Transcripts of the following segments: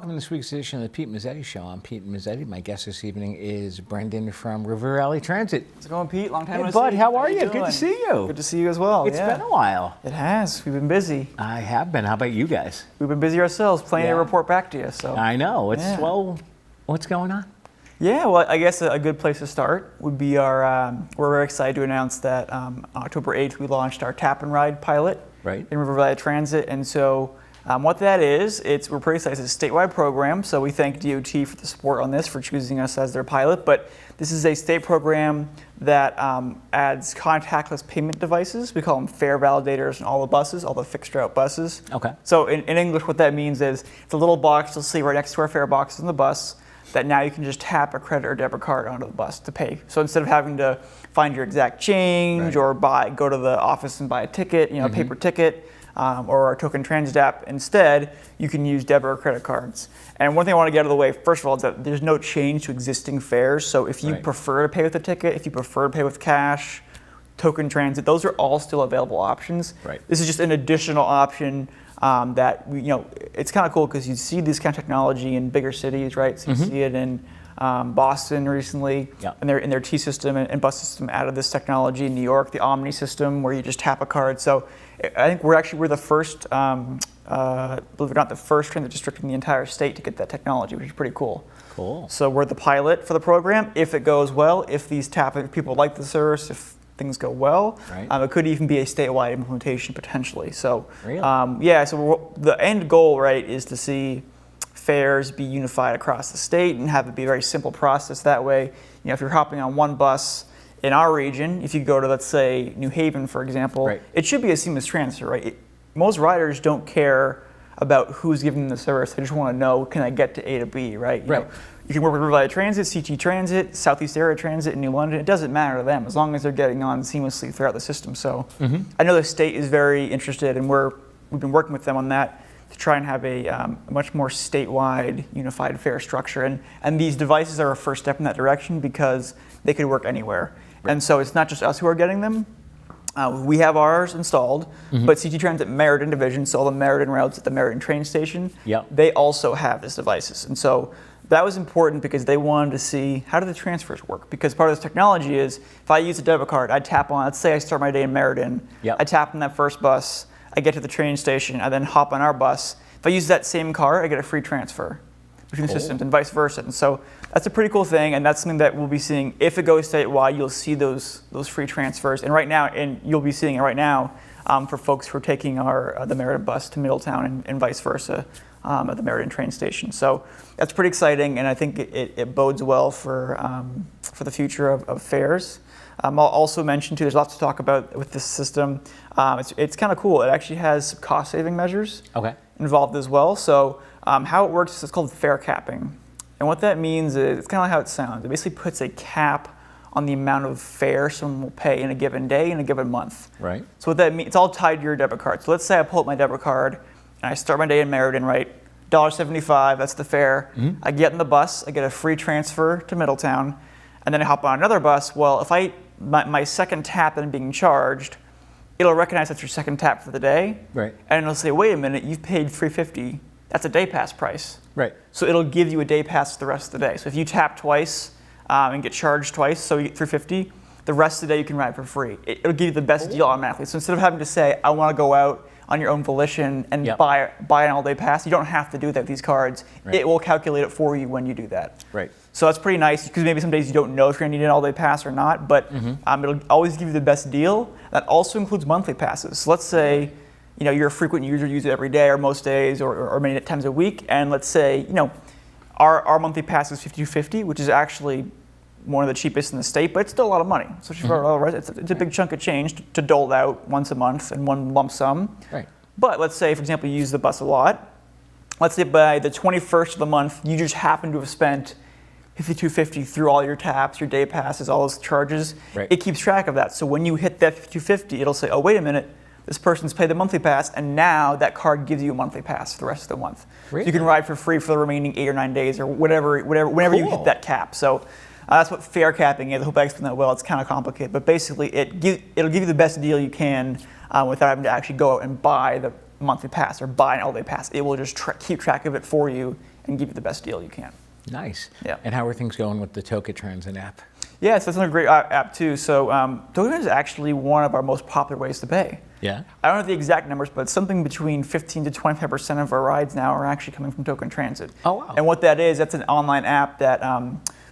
welcome to this week's edition of the Pete Mezzetti Show. I'm Pete Mezzetti. My guest this evening is Brendan from River Valley Transit. How's it going, Pete? Long time no Hey, see. bud, how are you? doing? Good to see you. Good to see you as well. It's been a while. It has. We've been busy. I have been. How about you guys? We've been busy ourselves, plenty to Yeah. report back to you. So I know. Well, what's going on? Yeah, well, I guess a good place to start would be our. We're very excited to announce that on October 8th we launched our Tap and Ride pilot in River Valley Transit, and so. What that is, we're pretty excited. It's a statewide program, so we thank DOT for the support on this, for choosing us as their pilot. But this is a state program that adds contactless payment devices. We call them fare validators in all the buses, all the fixed route buses. Okay. So in English, what that means is it's a little box you'll see right next to our fare boxes on the bus that now you can just tap a credit or debit card onto the bus to pay. So instead of having to find your exact change or go to the office and buy a ticket, a paper ticket, or our token transit app. Instead, you can use debit or credit cards. And one thing I want to get out of the way, first of all, is that there's no change to existing fares. So if you prefer to pay with a ticket, if you prefer to pay with cash, token transit, those are all still available options. This is just an additional option that it's kind of cool because you see this kind of technology in bigger cities, right? So you see it in Boston recently, and in their T system and bus system added this technology. In New York, the Omni system, where you just tap a card. So I think we're the first, believe it or not, the first transit district in the entire state to get that technology, which is pretty cool. Cool. So we're the pilot for the program. If it goes well, if people like the service, if things go well, it could even be a statewide implementation potentially. So so the end goal, is to see fares be unified across the state and have it be a very simple process. That way, if you're hopping on one bus in our region, if you go to, let's say, New Haven, for example, it should be a seamless transfer, Most riders don't care about who's giving them the service. They just want to know, can I get to A to B, right? You can work with River Valley Transit, CT Transit, Southeast Area Transit in New London. It doesn't matter to them as long as they're getting on seamlessly throughout the system. So I know the state is very interested, and we've been working with them on that to try and have a much more statewide unified fare structure. And these devices are a first step in that direction because they could work anywhere. And so it's not just us who are getting them. We have ours installed, but CT Transit Meriden Division, so all the Meriden routes at the Meriden train station, they also have these devices. And so that was important because they wanted to see how do the transfers work. Because part of this technology is if I use a debit card, I tap on, let's say I start my day in Meriden, I tap on that first bus, I get to the train station, I then hop on our bus. If I use that same card, I get a free transfer between the systems and vice versa. And so that's a pretty cool thing, and that's something that we'll be seeing. If it goes statewide, you'll see those free transfers. And right now, and you'll be seeing it right now for folks who are taking the Meriden bus to Middletown and vice versa at the Meriden train station. So that's pretty exciting, and I think it bodes well for the future of fares. I'll also mention too, there's lots to talk about with this system. It's kind of cool. It actually has cost-saving measures involved as well. So how it works is it's called fare capping. And what that means is, it's kind of like how it sounds. It basically puts a cap on the amount of fare someone will pay in a given day, in a given month. So what that means, it's all tied to your debit card. So let's say I pull up my debit card and I start my day in Meriden, $1.75, that's the fare. I get in the bus, I get a free transfer to Middletown, and then I hop on another bus. Well, if my second tap that I'm being charged, it'll recognize that's your second tap for the day, and it'll say, wait a minute, you've paid $3.50. That's a day pass price. So it'll give you a day pass the rest of the day. So if you tap twice and get charged twice, so you get $3.50, the rest of the day you can ride for free. It'll give you the best deal automatically. So instead of having to say, I want to go out on your own volition and buy an all-day pass, you don't have to do that with these cards. It will calculate it for you when you do that. So that's pretty nice, because maybe some days you don't know if you're going to need an all-day pass or not, but it'll always give you the best deal. That also includes monthly passes. So let's say you're a frequent user, use it every day or most days or many times a week, and let's say our monthly pass is $52.50, which is actually one of the cheapest in the state, but it's still a lot of money. So it's a big chunk of change to dole out once a month in one lump sum. But let's say, for example, you use the bus a lot. Let's say by the 21st of the month, you just happen to have spent $52.50 through all your taps, your day passes, all those charges. It keeps track of that. So when you hit that $52.50, it'll say, oh, wait a minute, this person's paid the monthly pass, and now that card gives you a monthly pass for the rest of the month. So you can ride for free for the remaining 8 or 9 days, or whenever you hit that cap. So that's what fare capping is. I hope I explained that well. It's kind of complicated, but basically it'll give you the best deal you can without having to actually go out and buy the monthly pass or buy an all-day pass. It will just keep track of it for you and give you the best deal you can. Nice. Yeah. And how are things going with the Token Transit app? Yeah, so that's another great app too. So Token Transit is actually one of our most popular ways to pay. Yeah. I don't know the exact numbers, but something between 15 to 25% of our rides now are actually coming from Token Transit. Oh, wow. And what that is, that's an online app that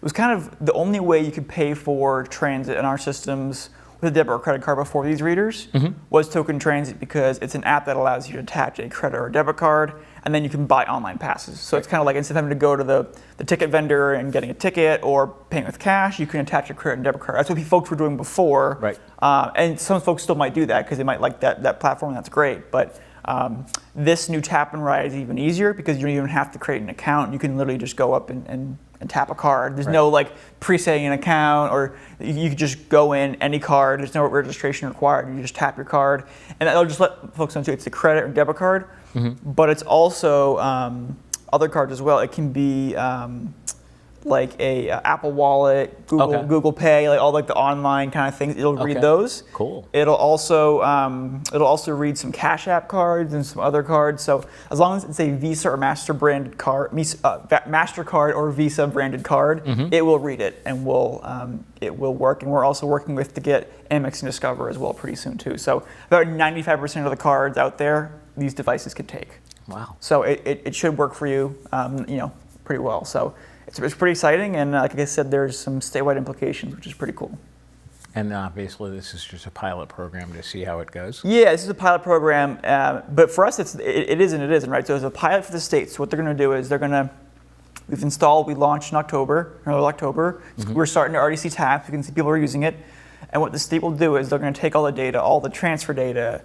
was kind of the only way you could pay for transit in our systems with a debit or credit card before these readers was Token Transit, because it's an app that allows you to attach a credit or debit card, and then you can buy online passes. So it's kind of like, instead of having to go to the ticket vendor and getting a ticket or paying with cash, you can attach a credit and debit card. That's what folks were doing before. Right. And some folks still might do that because they might like that platform, and that's great. But this new tap and ride is even easier because you don't even have to create an account. You can literally just go up and tap a card. There's no like pre-setting an account, or you can just go in any card. There's no registration required. You just tap your card, and that'll just let folks know too. It's a credit or debit card, but it's also other cards as well. It can be like a Apple Wallet, Google Pay, like all like the online kind of things. It'll read those. Cool. It'll also read some Cash App cards and some other cards. So as long as it's a Visa or Master branded card, MasterCard or Visa branded card, it will read it and it will work. And we're also working to get Amex and Discover as well pretty soon too. So about 95% of the cards out there, these devices could take. Wow. So it should work for you, pretty well. So it's pretty exciting, and like I said, there's some statewide implications, which is pretty cool. And obviously, this is just a pilot program to see how it goes. Yeah, this is a pilot program, but for us, it is and it isn't, right? So it's a pilot for the state. So what they're going to do is we launched in October, early October. We're starting to already see taps. We can see people are using it, and what the state will do is they're going to take all the data, all the transfer data.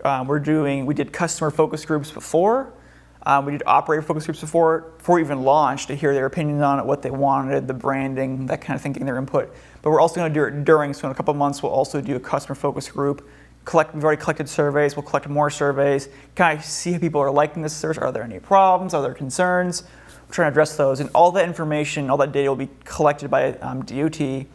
We did customer focus groups before. We did operator focus groups before we even launched to hear their opinions on it, what they wanted, the branding, that kind of thing, their input. But we're also going to do it during, so in a couple of months we'll also do a customer focus group. We've already collected surveys, we'll collect more surveys, kind of see how people are liking this service. Are there any problems? Are there concerns? We're trying to address those. And all that information, all that data will be collected by DOT,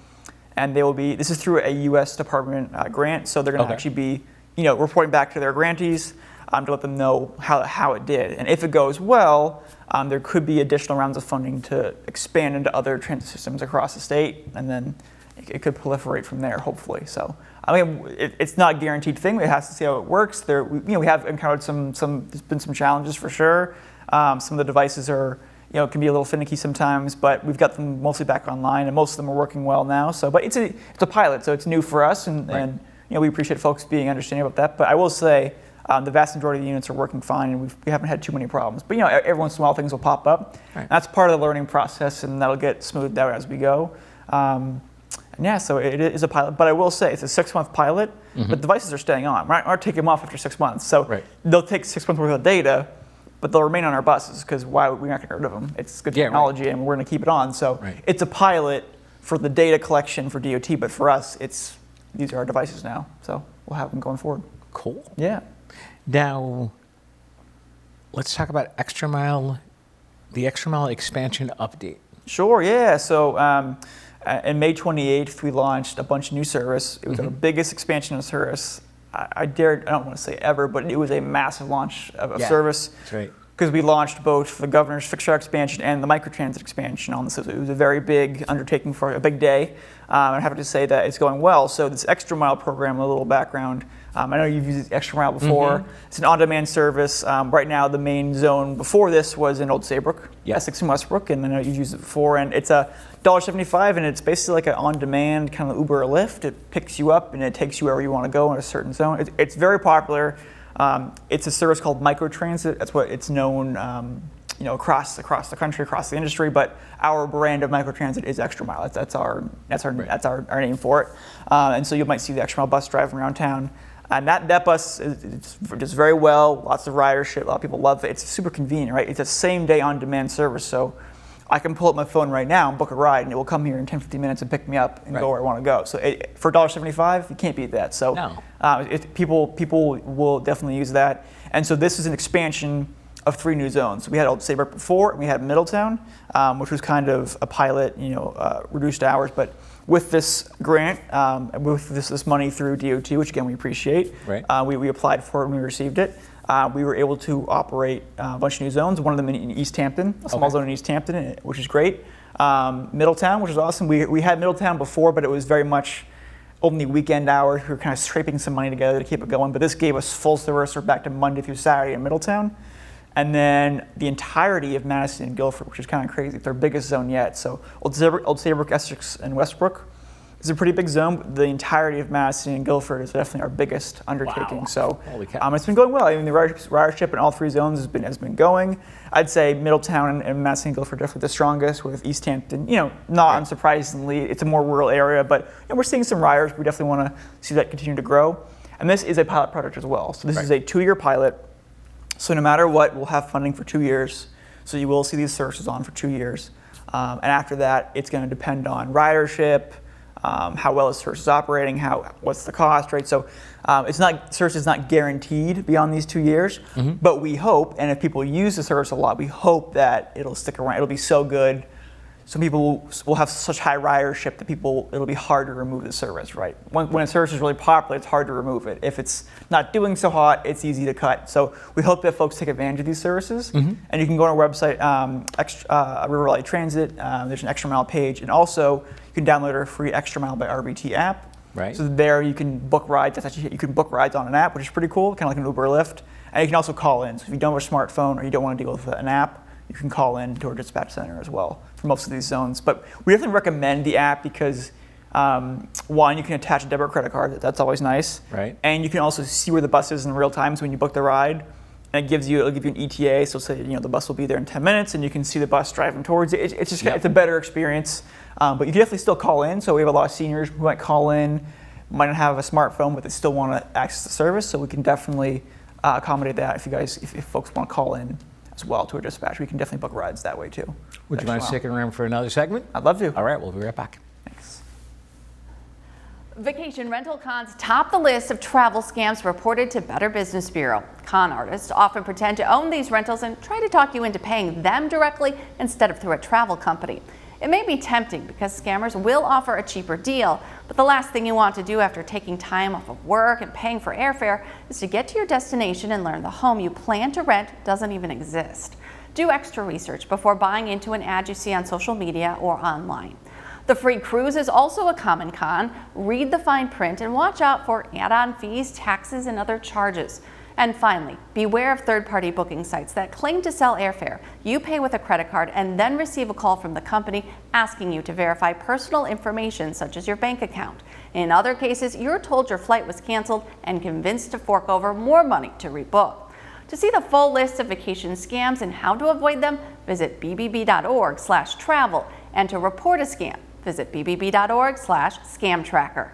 and this is through a U.S. Department grant, so they're going to actually be reporting back to their grantees to let them know how it did. And if it goes well, there could be additional rounds of funding to expand into other transit systems across the state, and then it could proliferate from there, hopefully. So, I mean, it's not a guaranteed thing. It has to see how it works. We have encountered there's been some challenges for sure. Some of the devices are, can be a little finicky sometimes, but we've got them mostly back online, and most of them are working well now. So, but it's a pilot, so it's new for us, and we appreciate folks being understanding about that. But I will say, the vast majority of the units are working fine, and we haven't had too many problems. But every once in a while things will pop up. Right. That's part of the learning process, and that'll get smoothed out as we go. So it is a pilot. But I will say it's a 6-month pilot, but devices are staying on. We're not taking them off after 6 months. So they'll take 6 months worth of data, but they'll remain on our buses because we're not going to get rid of them. It's good technology, and we're going to keep it on. So it's a pilot for the data collection for DOT, but for us, these are our devices now. So we'll have them going forward. Cool. Yeah. Now, let's talk about the Extra Mile expansion update. Sure, yeah. So on May 28th, we launched a bunch of new service. It was our biggest expansion of service. I don't want to say ever, but it was a massive launch of service. That's right. Because we launched both the governor's fixed route expansion and the microtransit expansion on this. It was a very big undertaking for a big day. I'm happy to say that it's going well. So this Extra Mile program, a little background. I know you've used Extra Mile before. It's an on-demand service. Right now, the main zone before this was in Old Saybrook, Essex and Westbrook, and I know you've used it before. And it's $1.75, and it's basically like an on-demand kind of Uber or Lyft. It picks you up and it takes you wherever you want to go in a certain zone. It's very popular. It's a service called microtransit. That's what it's known, across the country, across the industry. But our brand of microtransit is Extra Mile. That's our name for it. And so you might see the Extra Mile bus driving around town. And that bus does very well. Lots of ridership. A lot of people love it. It's super convenient, right? It's a same-day on-demand service. So I can pull up my phone right now and book a ride, and it will come here in 10, 15 minutes and pick me up and go where I want to go. So for $1.75, you can't beat that. So people will definitely use that. And so this is an expansion of 3 new zones. So we had Old Saybrook before, and we had Middletown, which was kind of a pilot, reduced hours. But with this grant, with this money through DOT, which again we appreciate, we applied for it and we received it. we were able to operate a bunch of new zones, one of them in East Hampton, a small zone in East Hampton, which is great. Middletown, which is awesome. We had Middletown before, but it was very much only weekend hours. We were kind of scraping some money together to keep it going, but this gave us full service. We're back to Monday through Saturday in Middletown. And then the entirety of Madison and Guilford, which is kind of crazy. It's our biggest zone yet. So Old Saybrook, Essex, and Westbrook is a pretty big zone. The entirety of Madison and Guilford is definitely our biggest undertaking. Wow. So Holy it's been going well. I mean, the ridership in all three zones has been going. I'd say Middletown and Madison and Guilford are definitely the strongest, with East Hampton, not unsurprisingly, it's a more rural area, but we're seeing some riders. We definitely want to see that continue to grow. And this is a pilot project as well. So this is a 2-year pilot. So no matter what, we'll have funding for 2 years. So you will see these services on for 2 years. And after that, it's going to depend on ridership, how well the service is operating, what's the cost, right? So service is not guaranteed beyond these 2 years, but we hope, and if people use the service a lot, we hope that it'll stick around. It'll be so good. Some people will have such high ridership that it'll be hard to remove the service, right? When a service is really popular, it's hard to remove it. If it's not doing so hot, it's easy to cut. So we hope that folks take advantage of these services. And you can go on our website, River Valley Transit. There's an Extra Mile page. And also, you can download our free Extra Mile by RVT app. Right. So there you can book rides. You can book rides on an app, which is pretty cool, kind of like an Uber or Lyft. And you can also call in. So if you don't have a smartphone or you don't want to deal with an app, you can call in to our dispatch center as well for most of these zones. But we definitely recommend the app because, one, you can attach a debit or credit card. That's always nice. Right. And you can also see where the bus is in real time. So when you book the ride, and it'll give you an ETA. So say the bus will be there in 10 minutes, and you can see the bus driving towards it. It's a better experience. But you can definitely still call in. So we have a lot of seniors who might call in, might not have a smartphone, but they still want to access the service. So we can definitely accommodate that if folks want to call in as well to our dispatch. We can definitely book rides that way too. Would you mind sticking around for another segment? I'd love to. All right, we'll be right back. Thanks. Vacation rental cons top the list of travel scams reported to Better Business Bureau. Con artists often pretend to own these rentals and try to talk you into paying them directly instead of through a travel company. It may be tempting because scammers will offer a cheaper deal, but the last thing you want to do after taking time off of work and paying for airfare is to get to your destination and learn the home you plan to rent doesn't even exist. Do extra research before buying into an ad you see on social media or online. The free cruise is also a common con. Read the fine print and watch out for add-on fees, taxes, and other charges. And finally, beware of third-party booking sites that claim to sell airfare. You pay with a credit card and then receive a call from the company asking you to verify personal information such as your bank account. In other cases, you're told your flight was canceled and convinced to fork over more money to rebook. To see the full list of vacation scams and how to avoid them, visit bbb.org/travel, and to report a scam, visit bbb.org/scam-tracker.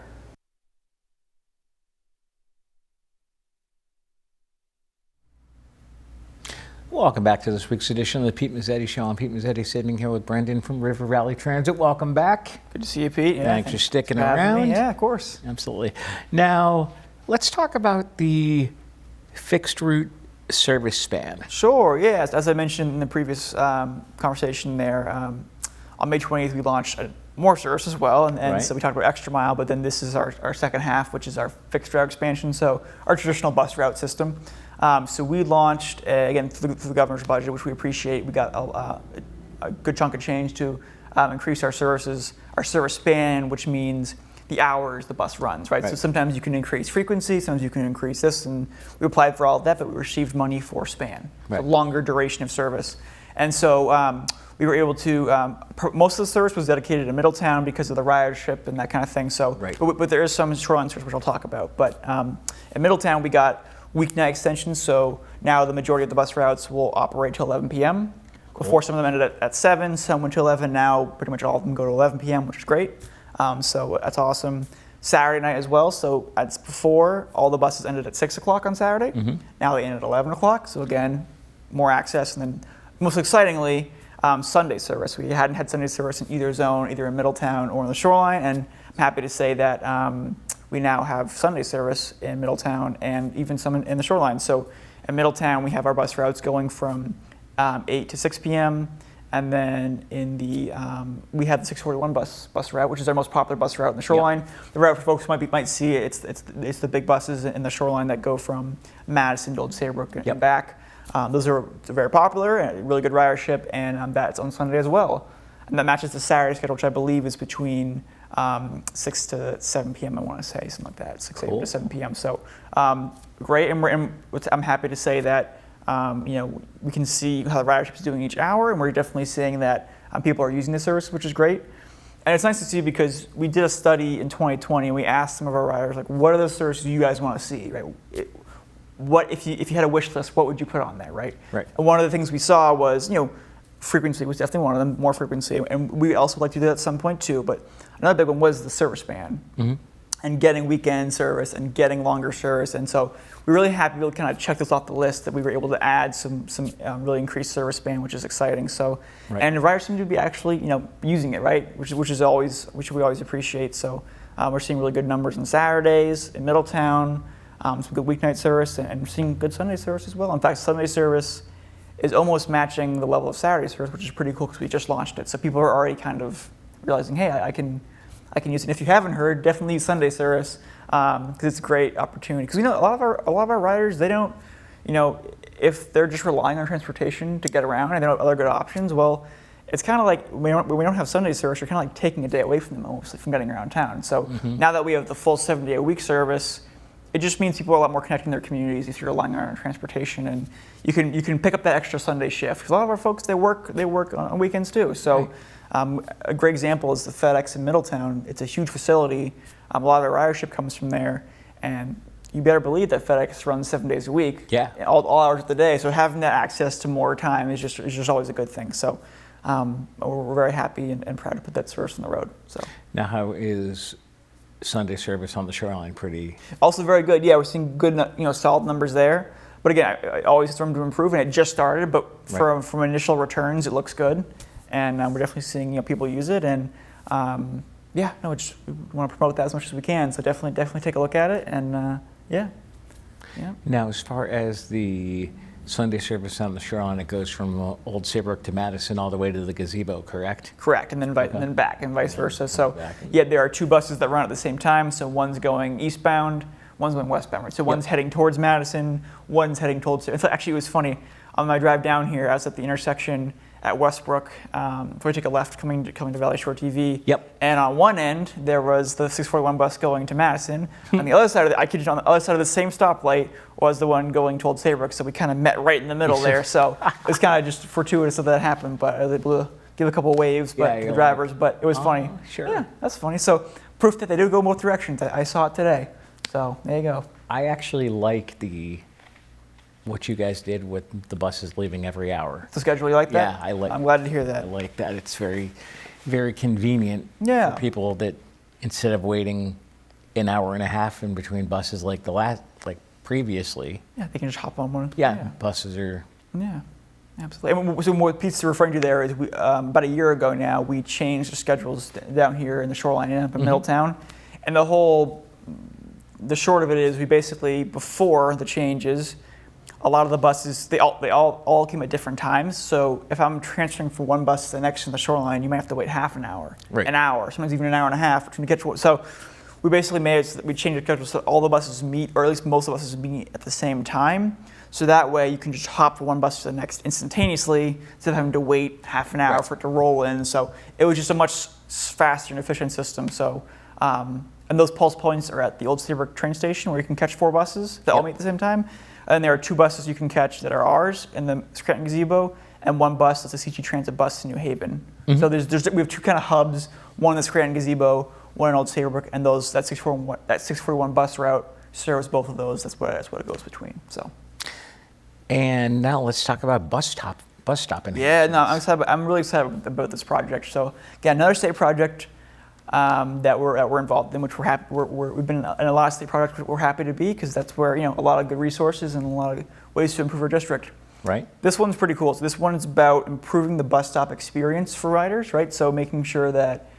Welcome back to this week's edition of the Pete Mezzetti Show. I'm Pete Mezzetti, sitting here with Brendan from River Valley Transit. Welcome back. Good to see you, Pete. Thanks for sticking around. Yeah, of course. Absolutely. Now, let's talk about the fixed route service span. Sure, yeah. As I mentioned in the previous conversation there, on May 20th, we launched more service as well. And so we talked about Extra Mile, but then this is our second half, which is our fixed route expansion, so our traditional bus route system. So we launched, again, through the governor's budget, which we appreciate. We got a good chunk of change to increase our service span, which means the hours the bus runs, right? So sometimes you can increase frequency, sometimes you can increase this, and we applied for all of that, but we received money for span, so longer duration of service. And so we were able to, most of the service was dedicated to Middletown because of the ridership and that kind of thing. So, but there is some shoreline service, which I'll talk about. But at Middletown, we got weeknight extensions, so now the majority of the bus routes will operate till 11 p.m. Before, some of them ended at 7, some went to 11. Now pretty much all of them go to 11 p.m., which is great. So that's awesome. Saturday night as well. So as before, all the buses ended at 6 o'clock on Saturday. Now they end at 11 o'clock. So again, more access. And then most excitingly, Sunday service. We hadn't had Sunday service in either zone, either in Middletown or in the shoreline. And I'm happy to say that we now have Sunday service in Middletown and even some in the shoreline. So in Middletown, we have our bus routes going from 8 to 6 p.m. And then in the we have the 641 bus route, which is our most popular bus route in the Shoreline. The route for folks who might see it, it's the big buses in the Shoreline that go from Madison to Old Saybrook and back. Those are very popular and really good ridership, and that's on Sunday as well. And that matches the Saturday schedule, which I believe is between 6 to 7 p.m. I want to say, something like that, 6 a.m. to 7 p.m. So great, and I'm happy to say that we can see how the ridership is doing each hour, and we're definitely seeing that people are using the service, which is great. And it's nice to see because we did a study in 2020, and we asked some of our riders, like, what are the services you guys want to see, right? What if you had a wish list, what would you put on there, right? Right. And one of the things we saw was, frequency was definitely one of them, more frequency, and we also like to do that at some point too. But another big one was the service span, and getting weekend service and getting longer service. And so we're really happy to be able to kind of check this off the list, that we were able to add some really increased service span, which is exciting. So, and the riders seem to be actually using it, right, which we always appreciate. So we're seeing really good numbers on Saturdays in Middletown, some good weeknight service, and we're seeing good Sunday service as well. In fact, Sunday service is almost matching the level of Saturday service, which is pretty cool because we just launched it. So people are already kind of realizing, hey, I can use it. And if you haven't heard, definitely use Sunday service because it's a great opportunity. Because we know a lot of our riders, they don't, if they're just relying on transportation to get around and they don't have other good options, well, it's kind of like when we don't have Sunday service, you're kind of like taking a day away from them, almost from getting around town. So now that we have the full 7-day-a-week service, it just means people are a lot more connected in their communities if you're relying on transportation, and you can pick up that extra Sunday shift. Because a lot of our folks, they work on weekends too. So a great example is the FedEx in Middletown. It's a huge facility. A lot of the ridership comes from there, and you better believe that FedEx runs 7 days a week, all hours of the day. So having that access to more time is just always a good thing. So we're very happy and proud to put that service on the road. So now, how is Sunday service on the Shoreline? Pretty also very good. Yeah, we're seeing good, solid numbers there. But again, I always have room to improve, and it just started. But from initial returns, it looks good, and we're definitely seeing people use it. And we want to promote that as much as we can. So definitely take a look at it. And Now, as far as the Sunday service on the Shoreline, it goes from Old Saybrook to Madison all the way to the gazebo, correct? Correct, and then back, and vice versa. So there are two buses that run at the same time. So one's going eastbound, one's going westbound. Right? So one's heading towards Madison, one's heading towards. Actually, it was funny. On my drive down here, I was at the intersection at Westbrook. Before I take a left, coming to Valley Shore TV. And on one end there was the 641 bus going to Madison. On the other side of on the other side of the same stoplight was the one going to Old Saybrook. So we kind of met right in the middle there. So it's kind of just fortuitous that happened. But I was able to give a couple of waves, to the drivers. But it was funny. Sure. Yeah, that's funny. So proof that they do go both directions. I saw it today. So there you go. I actually like what you guys did with the buses leaving every hour. The schedule, you like that? Yeah, I'm glad to hear that. I like that. It's very, very convenient for people that instead of waiting an hour and a half in between buses like previously. Yeah, they can just hop on one. Buses are. Yeah, absolutely. And so what Pete's referring to there is about a year ago now, we changed the schedules down here in the Shoreline and up in Middletown. And the short of it is we basically, before the changes, a lot of the buses, they all came at different times. So if I'm transferring from one bus to the next in the Shoreline, you might have to wait half an hour, an hour, sometimes even an hour and a half to get to. So we basically made it so that we changed the schedule so all the buses meet, or at least most of the buses meet at the same time. So that way you can just hop from one bus to the next instantaneously instead of having to wait half an hour for it to roll in. So it was just a much faster and efficient system. So and those pulse points are at the Old Saybrook train station where you can catch 4 buses that all meet at the same time. And there are 2 buses you can catch that are ours in the Scranton Gazebo, and 1 bus that's a CT Transit bus in New Haven. So we have 2 kind of hubs, one in the Scranton Gazebo, one in Old Saybrook, and that 641 bus route serves both of those. That's what it goes between. So. And now let's talk about bus stop enhancements. Yeah, no, I'm really excited about this project. So again, another state project that we're involved in, which we're happy. We've been in a lot of state projects. We're happy to be because that's where a lot of good resources and a lot of ways to improve our district. Right. This one's pretty cool. So this one's about improving the bus stop experience for riders. Right. So making sure that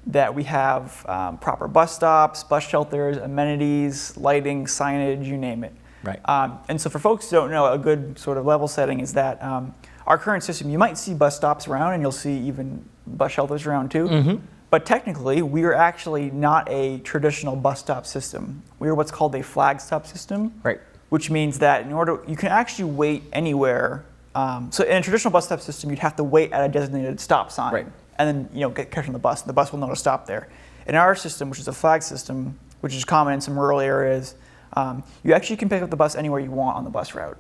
that we have proper bus stops, bus shelters, amenities, lighting, signage, you name it. Right. And so for folks who don't know, a good sort of level setting is that our current system, you might see bus stops around and you'll see even bus shelters around too. But technically, we are actually not a traditional bus stop system. We are what's called a flag stop system, Right. which means that you can actually wait anywhere. So in a traditional bus stop system, you'd have to wait at a designated stop sign, Right. and then catch on the bus. And the bus will know to stop there. In our system, which is a flag system, which is common in some rural areas, you actually can pick up the bus anywhere you want on the bus route.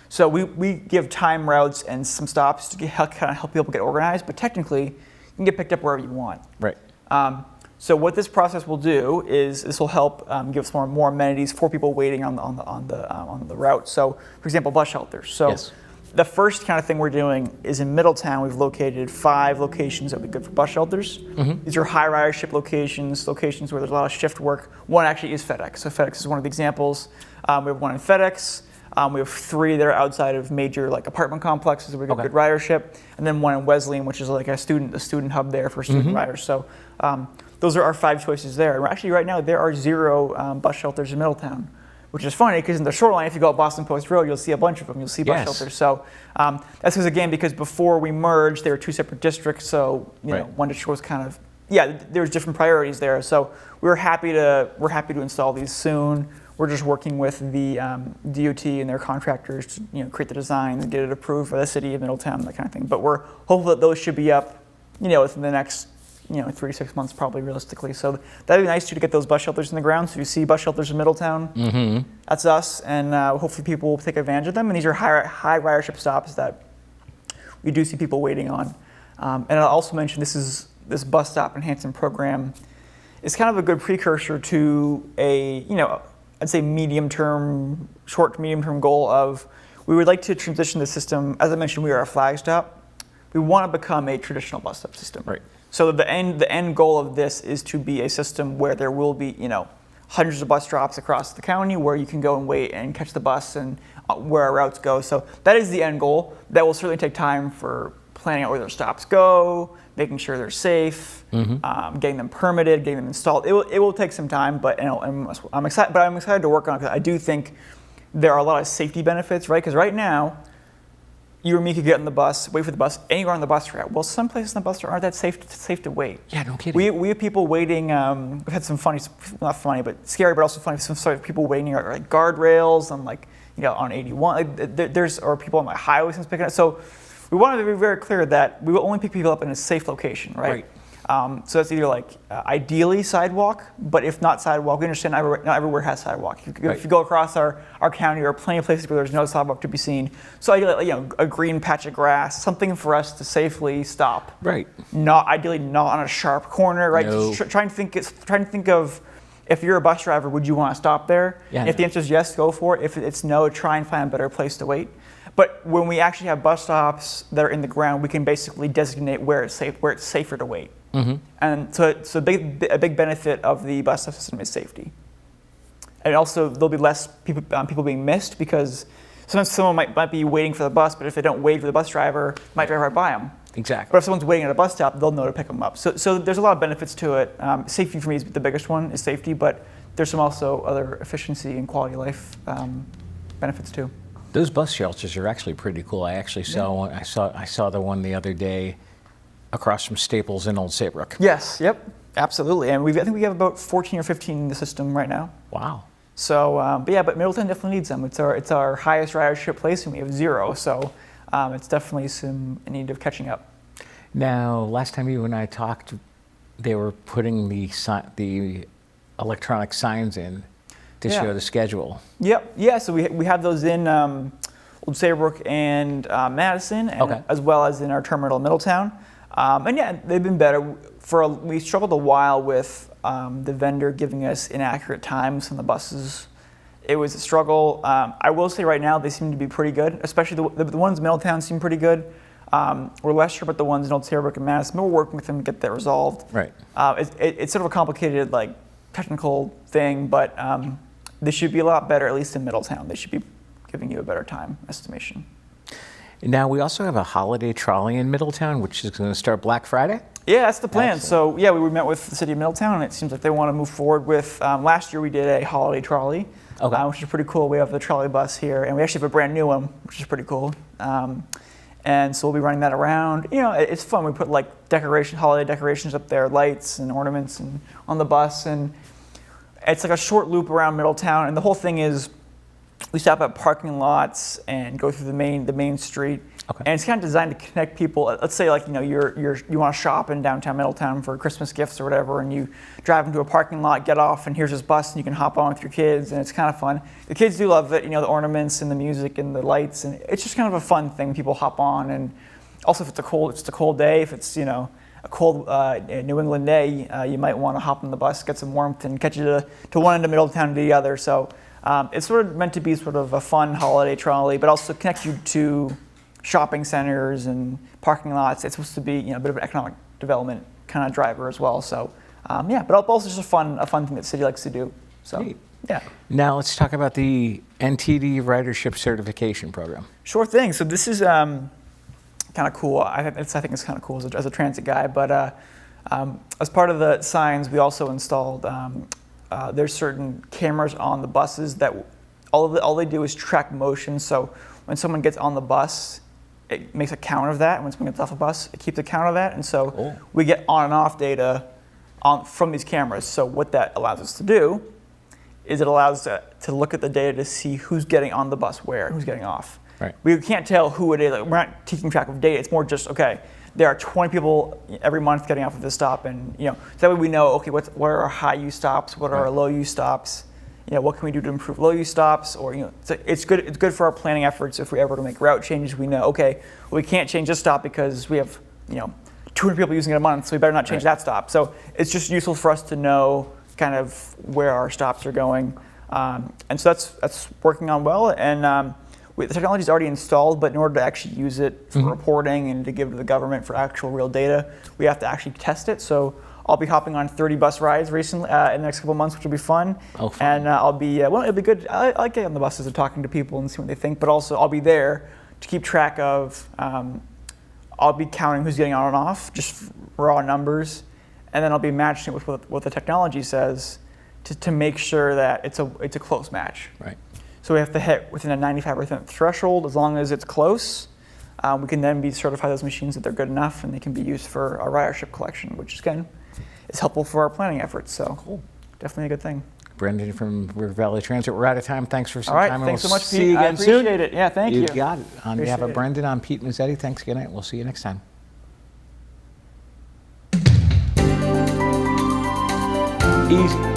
So we give time routes and some stops to kind of help people get organized, but technically, you can get picked up wherever you want. Right. So what this process will do is this will help give us more amenities for people waiting on the route. So, for example, bus shelters. So Yes. the first kind of thing we're doing is in Middletown. We've located 5 locations that would be good for bus shelters. These are high ridership locations where there's a lot of shift work. One actually is FedEx. So FedEx is one of the examples. We have one in FedEx. We have 3 that are outside of major apartment complexes where we get good ridership, and then one in Wesleyan, which is like a student hub there for student riders. So those are our 5 choices there. And actually, right now there are 0 bus shelters in Middletown, which is funny because in the shoreline, if you go up Boston Post Road, you'll see a bunch of them. You'll see bus shelters. So that's because before we merged, they were 2 separate districts. So one district was kind of there's different priorities there. So we're happy to install these soon. We're just working with the DOT and their contractors to create the designs and get it approved by the city of Middletown, that kind of thing. But we're hopeful that those should be up, within the next 3 to 6 months, probably realistically. So that'd be nice to get those bus shelters in the ground. So if you see bus shelters in Middletown, that's us, and hopefully people will take advantage of them. And these are high ridership stops that we do see people waiting on. And I'll also mention this bus stop enhancement program is kind of a good precursor to a I'd say short to medium term goal of we would like to transition the system. As I mentioned, we are a flag stop. We want to become a traditional bus stop system. Right. So the end goal of this is to be a system where there will be hundreds of bus drops across the county where you can go and wait and catch the bus and where our routes go. So that is the end goal. That will certainly take time for planning out where their stops go, making sure they're safe, getting them permitted, getting them installed. It will take some time, but I'm excited. But I'm excited to work on it because I do think there are a lot of safety benefits, right? Because right now, you or me could get on the bus, wait for the bus anywhere on the bus route. Well, some places on the bus route aren't that safe to wait. Yeah, no kidding. We have people waiting. We've had some funny, not funny, but scary, but also funny. Some sort of people waiting at guardrails on on 81. There's or people on highways and picking up. So we want to be very clear that we will only pick people up in a safe location, right? So that's either ideally sidewalk, but if not sidewalk, we understand not everywhere has sidewalk. If you go across our county, there are plenty of places where there's no sidewalk to be seen. So ideally, a green patch of grass, something for us to safely stop. Right. Ideally not on a sharp corner, right? No. Just trying to think of if you're a bus driver, would you want to stop there? Yeah, if the answer is yes, go for it. If it's no, try and find a better place to wait. But when we actually have bus stops that are in the ground, we can basically designate where it's safer to wait. And so a big benefit of the bus stop system is safety. And also there'll be less people being missed because sometimes someone might be waiting for the bus, but if they don't wait for the bus driver, it might drive right by them. Exactly. But if someone's waiting at a bus stop, they'll know to pick them up. So there's a lot of benefits to it. Safety for me is the biggest one, is safety, but there's some also other efficiency and quality of life benefits too. Those bus shelters are actually pretty cool. I actually saw one. I saw the one the other day across from Staples in Old Saybrook. Yes. Yep. Absolutely. And I think we have about 14 or 15 in the system right now. Wow. So, but Middleton definitely needs them. It's our highest ridership place, and we have 0. So, it's definitely in need of catching up. Now, last time you and I talked, they were putting the electronic signs in to show the schedule. Yep. Yeah. So we have those in Old Saybrook and Madison, as well as in our terminal in Middletown. And yeah, they've been better. We struggled a while with the vendor giving us inaccurate times on the buses. It was a struggle. I will say right now they seem to be pretty good, especially the ones in Middletown seem pretty good. We're less sure about the ones in Old Saybrook and Madison, but we're working with them to get that resolved. Right. It's sort of a complicated technical thing, but they should be a lot better, at least in Middletown. They should be giving you a better time estimation. Now, we also have a holiday trolley in Middletown, which is going to start Black Friday. Yeah, that's the plan. Excellent. So, we met with the city of Middletown, and it seems like they want to move forward with, last year we did a holiday trolley, which is pretty cool. We have the trolley bus here, and we actually have a brand new one, which is pretty cool. And so we'll be running that around. You know, it's fun. We put like holiday decorations up there, lights and ornaments and on the bus. And it's like a short loop around Middletown. And the whole thing is we stop at parking lots and go through the main street. Okay. And it's kind of designed to connect people. Let's say like, you know, you want to shop in downtown Middletown for Christmas gifts or whatever, and you drive into a parking lot, get off, and here's this bus, and you can hop on with your kids, and it's kind of fun. The kids do love it, you know, the ornaments and the music and the lights, and it's just kind of a fun thing. People hop on, and also if it's a cold day, if it's, you know, a cold New England day, you might want to hop on the bus, get some warmth, and catch you to one end of Middletown to the other. So it's sort of meant to be sort of a fun holiday trolley, but also connect you to shopping centers and parking lots. It's supposed to be, you know, a bit of an economic development kind of driver as well. So yeah, but also just a fun thing that the city likes to do. So Neat. yeah. Now let's talk about the NTD Ridership Certification Program. Sure thing. So this is kind of cool. I think it's kind of cool as a transit guy. But as part of the signs, we also installed there's certain cameras on the buses that all they do is track motion. So when someone gets on the bus, it makes a count of that. And when someone gets off a bus, it keeps a count of that. And so we get on and off data from these cameras. So what that allows us to do is it allows us to look at the data to see who's getting on the bus where, who's getting off. Right. We can't tell who it is. Like, we're not keeping track of data. It's more just, okay, there are 20 people every month getting off at this stop. And, you know, so that way we know, okay, what are our high use stops? What are our low use stops? You know, what can we do to improve low use stops? Or, you know, it's good for our planning efforts. If we ever to make route changes, we know, okay, well, we can't change this stop because we have, you know, 200 people using it a month, so we better not change that stop. So it's just useful for us to know kind of where our stops are going. And so that's working on well. And the technology is already installed, but in order to actually use it for reporting and to give to the government for actual real data, we have to actually test it. So I'll be hopping on 30 bus rides recently in the next couple of months, which will be fun. Oh, fun. And I'll be, well, it'll be good. I like getting on the buses and talking to people and see what they think, but also I'll be there to keep track of, I'll be counting who's getting on and off, just raw numbers, and then I'll be matching it with what the technology says to make sure that it's a close match. Right. So we have to hit within a 95% threshold. As long as it's close, we can then be certified those machines that they're good enough and they can be used for our ridership collection, which again is helpful for our planning efforts. So cool. Definitely a good thing. Brendan from River Valley Transit, we're out of time. Thanks for some All right, time. thanks We'll so much, see Pete. you I again soon. appreciate it. Yeah, thank you. You got it. On behalf of Appreciate it. Brendan, I'm Pete Mezzetti. Thanks again, night. We'll see you next time. Easy.